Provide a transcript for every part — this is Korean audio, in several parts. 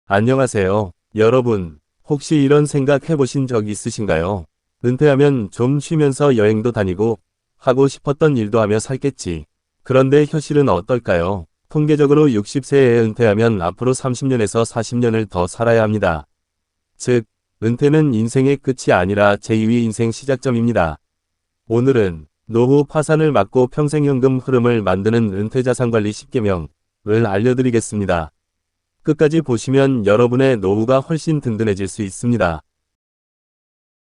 안녕하세요. 여러분, 혹시 이런 생각 해보신 적 있으신가요? 은퇴하면 좀 쉬면서 여행도 다니고 하고 싶었던 일도 하며 살겠지. 그런데 현실은 어떨까요? 통계적으로 60세에 은퇴하면 앞으로 30년에서 40년을 더 살아야 합니다. 즉, 은퇴는 인생의 끝이 아니라 제2의 인생 시작점입니다. 오늘은 노후 파산을 막고 평생연금 흐름을 만드는 은퇴자산관리 10계명을 알려드리겠습니다. 끝까지 보시면 여러분의 노후가 훨씬 든든해질 수 있습니다.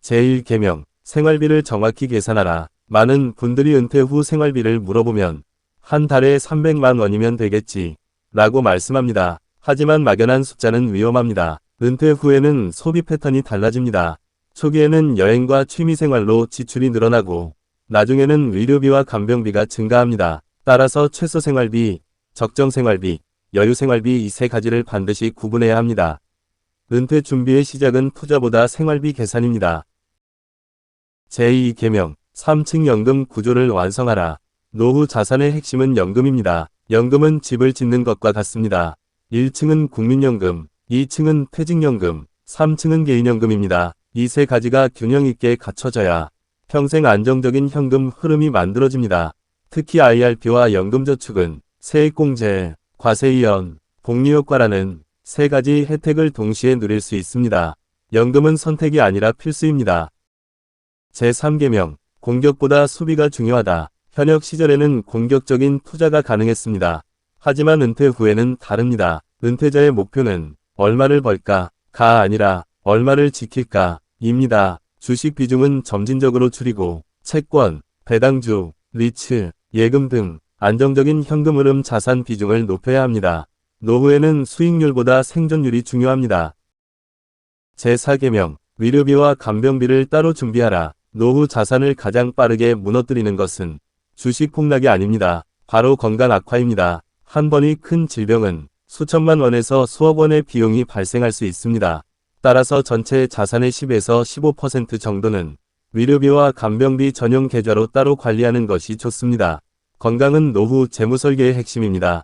제1계명, 생활비를 정확히 계산하라. 많은 분들이 은퇴 후 생활비를 물어보면 한 달에 300만 원이면 되겠지 라고 말씀합니다. 하지만 막연한 숫자는 위험합니다. 은퇴 후에는 소비 패턴이 달라집니다. 초기에는 여행과 취미생활로 지출이 늘어나고 나중에는 의료비와 간병비가 증가합니다. 따라서 최소 생활비, 적정 생활비, 여유 생활비 이 세 가지를 반드시 구분해야 합니다. 은퇴 준비의 시작은 투자보다 생활비 계산입니다. 제2계명, 3층 연금 구조를 완성하라. 노후 자산의 핵심은 연금입니다. 연금은 집을 짓는 것과 같습니다. 1층은 국민연금, 2층은 퇴직연금, 3층은 개인연금입니다. 이 세 가지가 균형 있게 갖춰져야 평생 안정적인 현금 흐름이 만들어집니다. 특히 IRP와 연금저축은 세액공제, 과세이연, 복리효과라는 세 가지 혜택을 동시에 누릴 수 있습니다. 연금은 선택이 아니라 필수입니다. 제3계명, 공격보다 수비가 중요하다. 현역 시절에는 공격적인 투자가 가능했습니다. 하지만 은퇴 후에는 다릅니다. 은퇴자의 목표는 얼마를 벌까가 아니라 얼마를 지킬까 입니다. 주식 비중은 점진적으로 줄이고 채권, 배당주, 리츠, 예금 등 안정적인 현금 흐름 자산 비중을 높여야 합니다. 노후에는 수익률보다 생존율이 중요합니다. 제4계명, 의료비와 간병비를 따로 준비하라. 노후 자산을 가장 빠르게 무너뜨리는 것은 주식 폭락이 아닙니다. 바로 건강 악화입니다. 한 번의 큰 질병은 수천만 원에서 수억 원의 비용이 발생할 수 있습니다. 따라서 전체 자산의 10에서 15% 정도는 의료비와 간병비 전용 계좌로 따로 관리하는 것이 좋습니다. 건강은 노후 재무설계의 핵심입니다.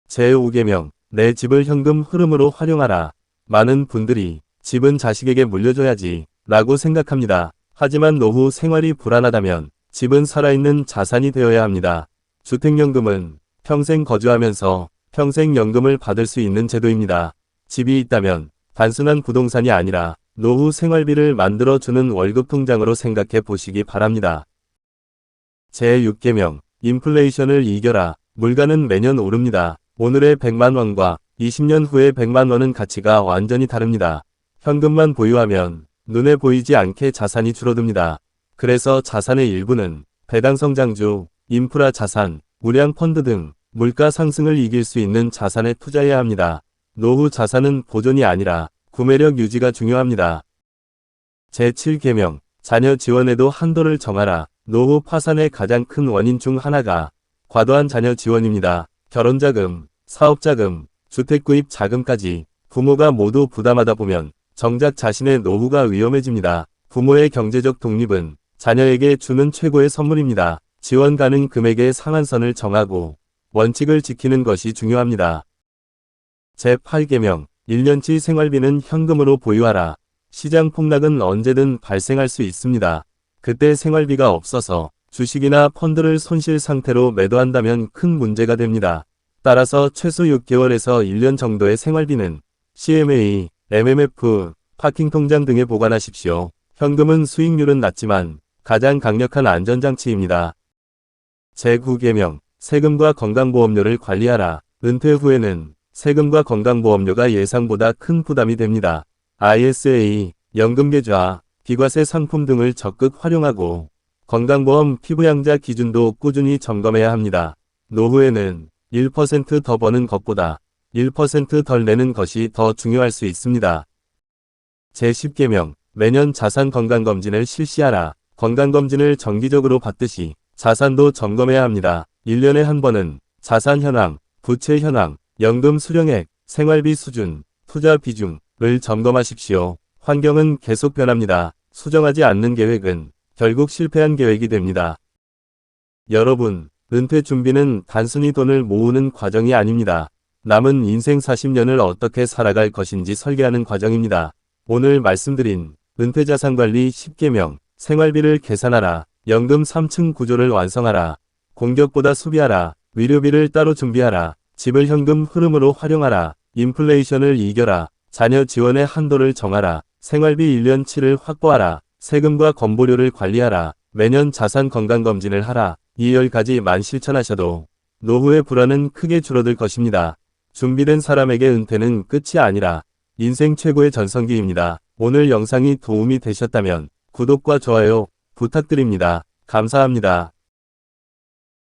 제5계명, 내 집을 현금 흐름으로 활용하라. 많은 분들이 집은 자식에게 물려줘야지 라고 생각합니다. 하지만 노후 생활이 불안하다면 집은 살아있는 자산이 되어야 합니다. 주택연금은 평생 거주하면서 평생 연금을 받을 수 있는 제도입니다. 집이 있다면 단순한 부동산이 아니라 노후 생활비를 만들어주는 월급 통장으로 생각해 보시기 바랍니다. 제6계명, 인플레이션을 이겨라. 물가는 매년 오릅니다. 오늘의 100만 원과 20년 후의 100만 원은 가치가 완전히 다릅니다. 현금만 보유하면 눈에 보이지 않게 자산이 줄어듭니다. 그래서 자산의 일부는 배당성장주, 인프라 자산, 우량 펀드 등 물가 상승을 이길 수 있는 자산에 투자해야 합니다. 노후 자산은 보존이 아니라 구매력 유지가 중요합니다. 제7계명, 자녀 지원에도 한도를 정하라. 노후 파산의 가장 큰 원인 중 하나가 과도한 자녀 지원입니다. 결혼자금, 사업자금, 주택구입 자금까지 부모가 모두 부담하다 보면 정작 자신의 노후가 위험해집니다. 부모의 경제적 독립은 자녀에게 주는 최고의 선물입니다. 지원 가능 금액의 상한선을 정하고 원칙을 지키는 것이 중요합니다. 제8계명, 1년치 생활비는 현금으로 보유하라. 시장 폭락은 언제든 발생할 수 있습니다. 그때 생활비가 없어서 주식이나 펀드를 손실 상태로 매도한다면 큰 문제가 됩니다. 따라서 최소 6개월에서 1년 정도의 생활비는 CMA, MMF, 파킹 통장 등에 보관하십시오. 현금은 수익률은 낮지만 가장 강력한 안전장치입니다. 제9계명, 세금과 건강보험료를 관리하라. 은퇴 후에는 세금과 건강보험료가 예상보다 큰 부담이 됩니다. ISA, 연금계좌, 비과세 상품 등을 적극 활용하고 건강보험 피부양자 기준도 꾸준히 점검해야 합니다. 노후에는 1% 더 버는 것보다 1% 덜 내는 것이 더 중요할 수 있습니다. 제10계명, 매년 자산 건강검진을 실시하라. 건강검진을 정기적으로 받듯이 자산도 점검해야 합니다. 1년에 한 번은 자산 현황, 부채 현황, 연금 수령액, 생활비 수준, 투자 비중을 점검하십시오. 환경은 계속 변합니다. 수정하지 않는 계획은 결국 실패한 계획이 됩니다. 여러분, 은퇴 준비는 단순히 돈을 모으는 과정이 아닙니다. 남은 인생 40년을 어떻게 살아갈 것인지 설계하는 과정입니다. 오늘 말씀드린 은퇴자산관리 10계명, 생활비를 계산하라, 연금 3층 구조를 완성하라, 공격보다 수비하라, 의료비를 따로 준비하라, 집을 현금 흐름으로 활용하라, 인플레이션을 이겨라, 자녀 지원의 한도를 정하라, 생활비 1년치를 확보하라, 세금과 건보료를 관리하라, 매년 자산 건강검진을 하라. 이 10가지만 실천하셔도 노후의 불안은 크게 줄어들 것입니다. 준비된 사람에게 은퇴는 끝이 아니라 인생 최고의 전성기입니다. 오늘 영상이 도움이 되셨다면 구독과 좋아요 부탁드립니다. 감사합니다.